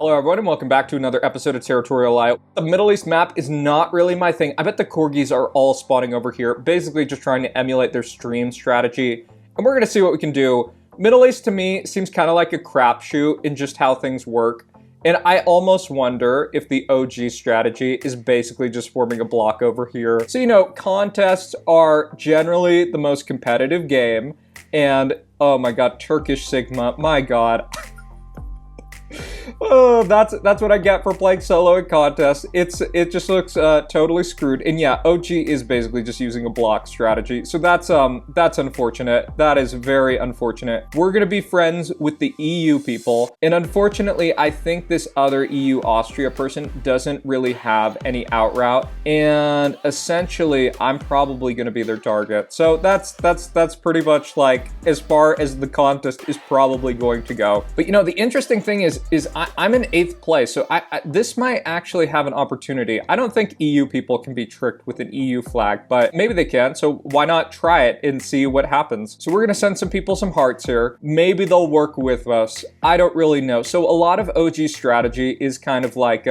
Hello everyone and welcome back to another episode of Territorialio. The Middle East map is not really my thing. I bet the corgis are all spawning over here, basically just trying to emulate their stream strategy. And we're going to see what we can do. Middle East to me seems kind of like a crapshoot in just how things work. And I almost wonder if the OG strategy is basically just forming a block over here. So, you know, contests are generally the most competitive game. And, oh my god, Turkish Sigma, my god. Oh, that's what I get for playing solo in contests. It just looks totally screwed. And yeah, OG is basically just using a block strategy. So that's unfortunate. That is very unfortunate. We're gonna be friends with the EU people, and unfortunately, I think this other EU Austria person doesn't really have any out route, and essentially, I'm probably gonna be their target. So that's pretty much like as far as the contest is probably going to go. But you know, the interesting thing is I'm in 8th place, so this might actually have an opportunity. I don't think EU people can be tricked with an EU flag, but maybe they can, so why not try it and see what happens? So we're gonna send some people some hearts here. Maybe they'll work with us. I don't really know. So a lot of OG strategy is kind of like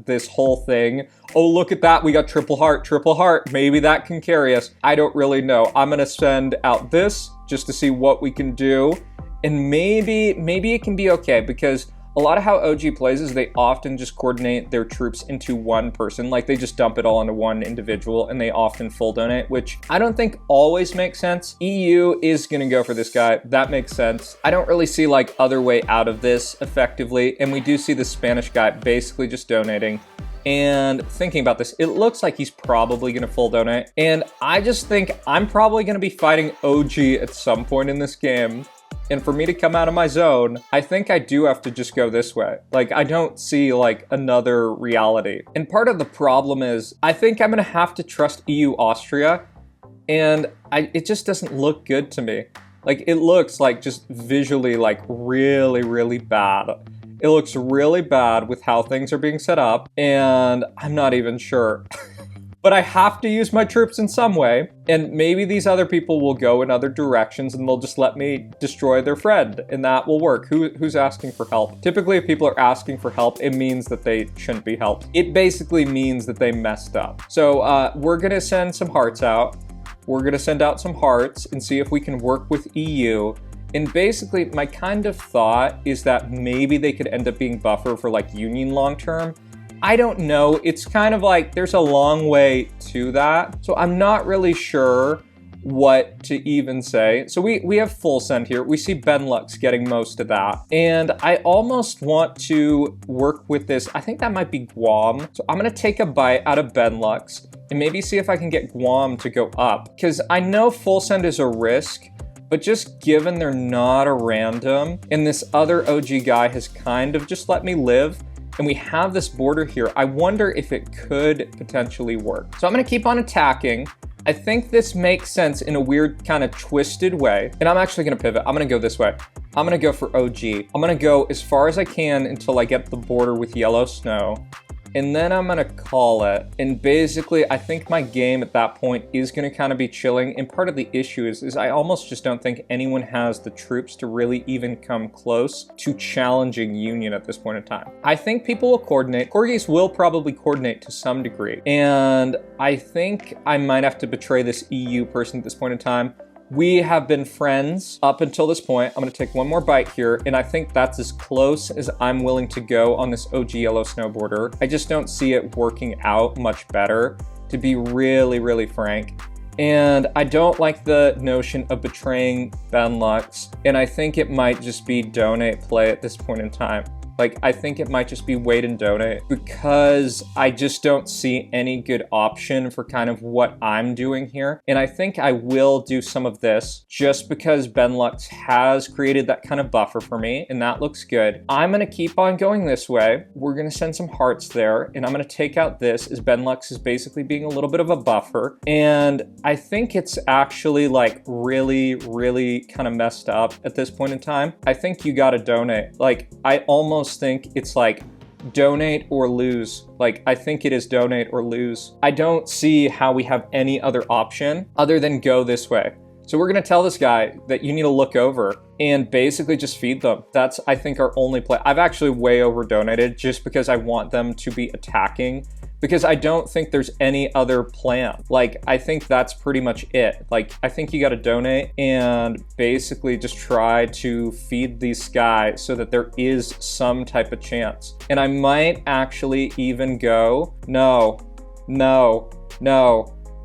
this whole thing. Oh, look at that, we got triple heart. Maybe that can carry us. I don't really know. I'm gonna send out this just to see what we can do, and maybe it can be okay, because a lot of how OG plays is they often just coordinate their troops into one person. Like they just dump it all into one individual and they often full donate, which I don't think always makes sense. EU is gonna go for this guy. That makes sense. I don't really see like other way out of this effectively. And we do see the Spanish guy basically just donating. And thinking about this, it looks like he's probably gonna full donate. And I just think I'm probably gonna be fighting OG at some point in this game. And for me to come out of my zone, I think I do have to just go this way. Like, I don't see, like, another reality. And part of the problem is, I think I'm gonna have to trust EU Austria, and it just doesn't look good to me. Like, it looks like just visually, like, really, really bad. It looks really bad with how things are being set up, and I'm not even sure. But I have to use my troops in some way, and maybe these other people will go in other directions and they'll just let me destroy their friend, and that will work. Who's asking for help? Typically, if people are asking for help, it means that they shouldn't be helped. It basically means that they messed up. So we're gonna send some hearts out. We're gonna send out some hearts and see if we can work with EU. And basically, my kind of thought is that maybe they could end up being buffer for like Union long term. I don't know. It's kind of like there's a long way to that. So I'm not really sure what to even say. So we have full send here. We see Benelux getting most of that. And I almost want to work with this. I think that might be Guam. So I'm going to take a bite out of Benelux and maybe see if I can get Guam to go up. Because I know full send is a risk, but just given they're not a random and this other OG guy has kind of just let me live, and we have this border here, I wonder if it could potentially work. So I'm gonna keep on attacking. I think this makes sense in a weird kind of twisted way. And I'm actually gonna pivot. I'm gonna go this way. I'm gonna go for OG. I'm gonna go as far as I can until I get the border with yellow snow. And then I'm gonna call it. And basically, I think my game at that point is gonna kind of be chilling. And part of the issue is I almost just don't think anyone has the troops to really even come close to challenging Union at this point in time. I think people will coordinate. Corgis will probably coordinate to some degree. And I think I might have to betray this EU person at this point in time. We have been friends up until this point. I'm gonna take one more bite here, and I think that's as close as I'm willing to go on this OG yellow snow border. I just don't see it working out much better, to be really, really frank. And I don't like the notion of betraying Benelux, and I think it might just be donate play at this point in time. Like, I think it might just be wait and donate, because I just don't see any good option for kind of what I'm doing here. And I think I will do some of this just because Benelux has created that kind of buffer for me, and that looks good. I'm gonna keep on going this way. We're gonna send some hearts there, and I'm gonna take out this as Benelux is basically being a little bit of a buffer. And I think it's actually like really, really kind of messed up at this point in time. I think you gotta donate. Like, I almost think it's like donate or lose. Like, I think it is donate or lose. I don't see how we have any other option other than go this way. So we're going to tell this guy that you need to look over and basically just feed them. That's, I think, our only play. I've actually way over donated just because I want them to be attacking, because I don't think there's any other plan. Like, I think that's pretty much it. Like, I think you got to donate and basically just try to feed these guys so that there is some type of chance. And I might actually even go, no,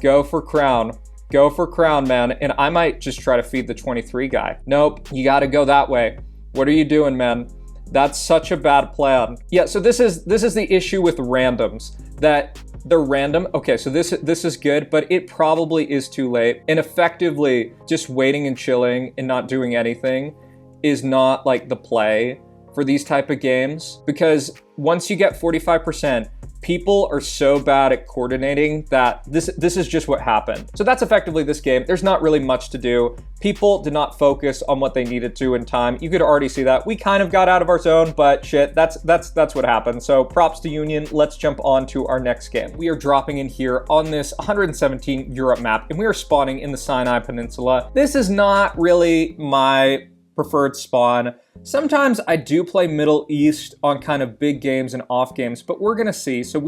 go for crown. Go for crown, man. And I might just try to feed the 23 guy. Nope, you got to go that way. What are you doing, man? That's such a bad plan. Yeah, so this is the issue with randoms, that they're random. Okay, so this is good, but it probably is too late. And effectively, just waiting and chilling and not doing anything is not like the play for these type of games, because once you get 45%, people are so bad at coordinating that this is just what happened. So that's effectively this game. There's not really much to do. People did not focus on what they needed to in time. You could already see that. We kind of got out of our zone, but shit, that's what happened. So props to Union. Let's jump on to our next game. We are dropping in here on this 117 Europe map, and we are spawning in the Sinai Peninsula. This is not really my preferred spawn. Sometimes I do play Middle East on kind of big games and off games, but we're gonna see. So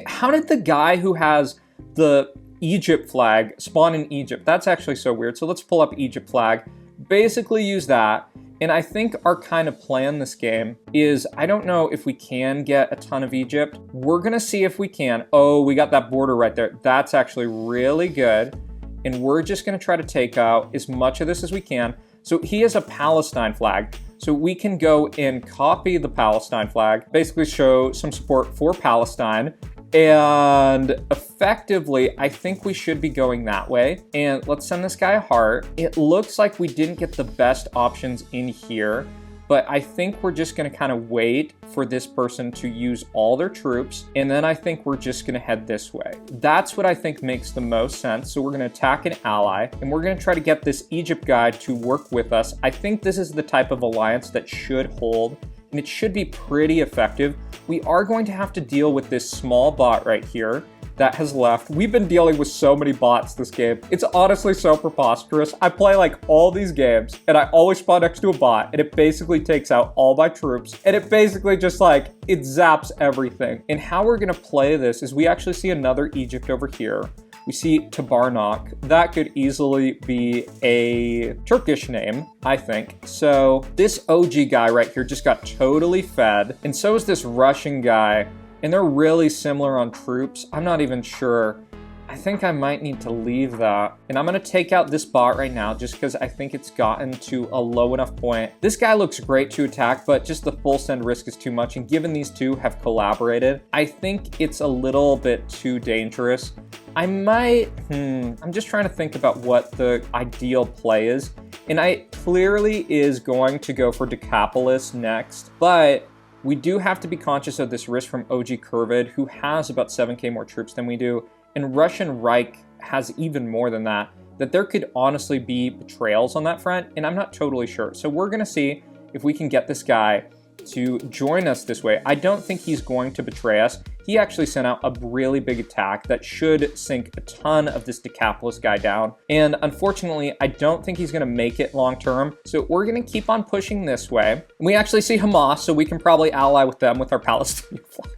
how did the guy who has the Egypt flag spawn in Egypt? That's actually so weird. So let's pull up Egypt flag, basically use that. And I think our kind of plan this game is, I don't know if we can get a ton of Egypt. We're gonna see if we can. Oh, we got that border right there. That's actually really good. And we're just gonna try to take out as much of this as we can. So he has a Palestine flag. So we can go and copy the Palestine flag, basically show some support for Palestine. And effectively, I think we should be going that way. And let's send this guy a heart. It looks like we didn't get the best options in here, but I think we're just gonna kind of wait for this person to use all their troops. And then I think we're just gonna head this way. That's what I think makes the most sense. So we're gonna attack an ally, and we're gonna try to get this Egypt guy to work with us. I think this is the type of alliance that should hold, and it should be pretty effective. We are going to have to deal with this small bot right here that has left. We've been dealing with so many bots this game. It's honestly so preposterous. I play like all these games and I always spawn next to a bot, and it basically takes out all my troops, and it basically just like, it zaps everything. And how we're gonna play this is we actually see another Egypt over here. We see Tabarnak. That could easily be a Turkish name, I think. So this OG guy right here just got totally fed, and so is this Russian guy. And they're really similar on troops. I'm not even sure. I think I might need to leave that. And I'm gonna take out this bot right now just because I think it's gotten to a low enough point. This guy looks great to attack, but just the full send risk is too much. And given these two have collaborated, I think it's a little bit too dangerous. I might, I'm just trying to think about what the ideal play is. And I clearly is going to go for Decapolis next, but we do have to be conscious of this risk from OG Curvid, who has about 7k more troops than we do, and Russian Reich has even more than that there could honestly be betrayals on that front, and I'm not totally sure. So we're gonna see if we can get this guy to join us this way. I don't think he's going to betray us. He actually sent out a really big attack that should sink a ton of this Decapolis guy down. And unfortunately, I don't think he's gonna make it long term. So we're gonna keep on pushing this way. We actually see Hamas, so we can probably ally with them with our Palestinian flag.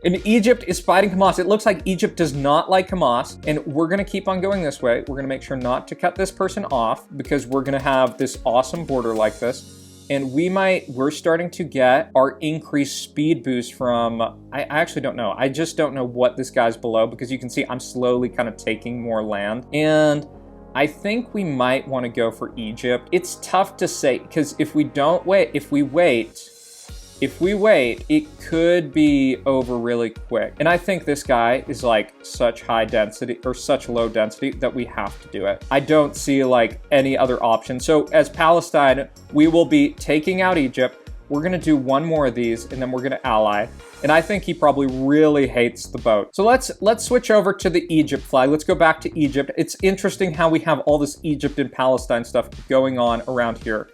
And Egypt is fighting Hamas. It looks like Egypt does not like Hamas, and we're gonna keep on going this way. We're gonna make sure not to cut this person off because we're gonna have this awesome border like this. And we're starting to get our increased speed boost from, I actually don't know. I just don't know what this guy's below, because you can see I'm slowly kind of taking more land. And I think we might want to go for Egypt. It's tough to say, because if we wait, it could be over really quick. And I think this guy is like such high density or such low density that we have to do it. I don't see like any other option. So as Palestine, we will be taking out Egypt. We're gonna do one more of these and then we're gonna ally. And I think he probably really hates the boat. So let's switch over to the Egypt flag. Let's go back to Egypt. It's interesting how we have all this Egypt and Palestine stuff going on around here.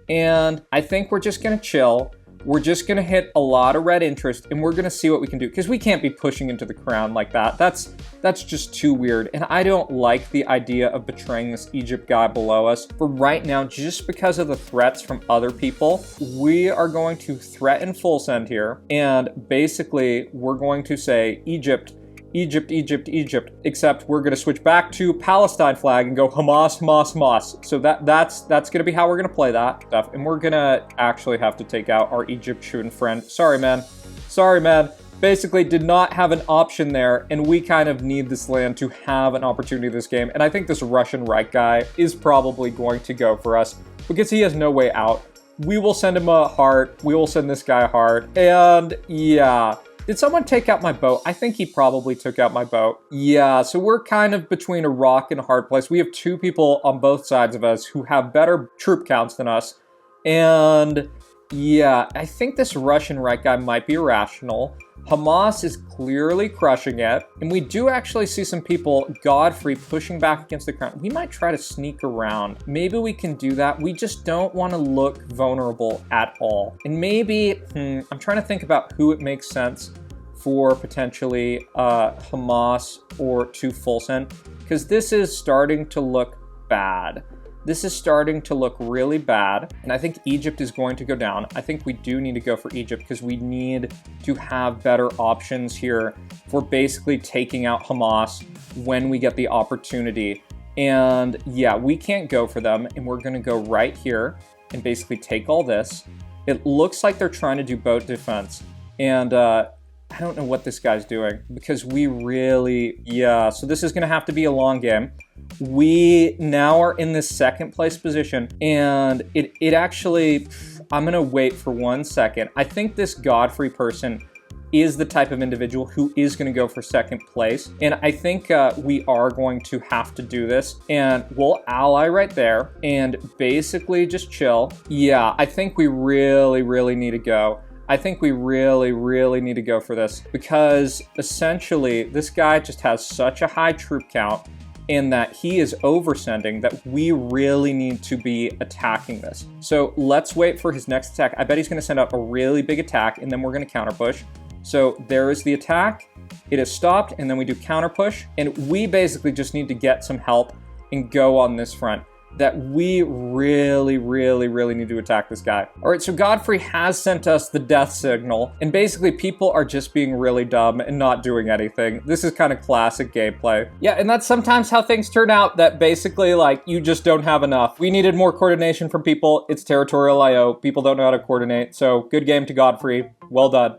And I think we're just gonna chill. We're just going to hit a lot of red interest, and we're going to see what we can do, because we can't be pushing into the crown like that. That's just too weird, and I don't like the idea of betraying this Egypt guy below us. For right now, just because of the threats from other people, we are going to threaten full send here, and basically we're going to say Egypt, Egypt, Egypt, Egypt, except we're going to switch back to Palestine flag and go Hamas, Hamas, Hamas. So that's going to be how we're going to play that stuff. And we're going to actually have to take out our Egyptian friend. Sorry, man. Sorry, man. Basically did not have an option there, and we kind of need this land to have an opportunity this game. And I think this Russian Reich guy is probably going to go for us because he has no way out. We will send him a heart. We will send this guy a heart. And yeah. Did someone take out my boat? I think he probably took out my boat. Yeah, so we're kind of between a rock and a hard place. We have two people on both sides of us who have better troop counts than us. And yeah, I think this Russian Reich guy might be irrational. Hamas is clearly crushing it. And we do actually see some people, Godfrey, pushing back against the crown. We might try to sneak around. Maybe we can do that. We just don't want to look vulnerable at all. And maybe, I'm trying to think about who it makes sense for potentially Hamas or to full send, because this is starting to look bad. This is starting to look really bad, and I think Egypt is going to go down. I think we do need to go for Egypt because we need to have better options here for basically taking out Hamas when we get the opportunity. And yeah, we can't go for them, and we're going to go right here and basically take all this. It looks like they're trying to do boat defense, and I don't know what this guy's doing because we really, yeah, so this is going to have to be a long game. We now are in this second place position, and it actually, I'm going to wait for 1 second. I think this Godfrey person is the type of individual who is going to go for second place, and I think we are going to have to do this, and we'll ally right there and basically just chill. Yeah, I think we really need to go. I think we really need to go for this because essentially this guy just has such a high troop count in that he is oversending that we really need to be attacking this. So let's wait for his next attack. I bet he's going to send out a really big attack, and then we're going to counter push. So there is the attack. It is stopped, and then we do counter push, and we basically just need to get some help and go on this front. That we really need to attack this guy. All right, so Godfrey has sent us the death signal, and basically people are just being really dumb and not doing anything. This is kind of classic gameplay. Yeah, and that's sometimes how things turn out, that basically, like, you just don't have enough. We needed more coordination from people. It's Territorialio. People don't know how to coordinate, so good game to Godfrey. Well done.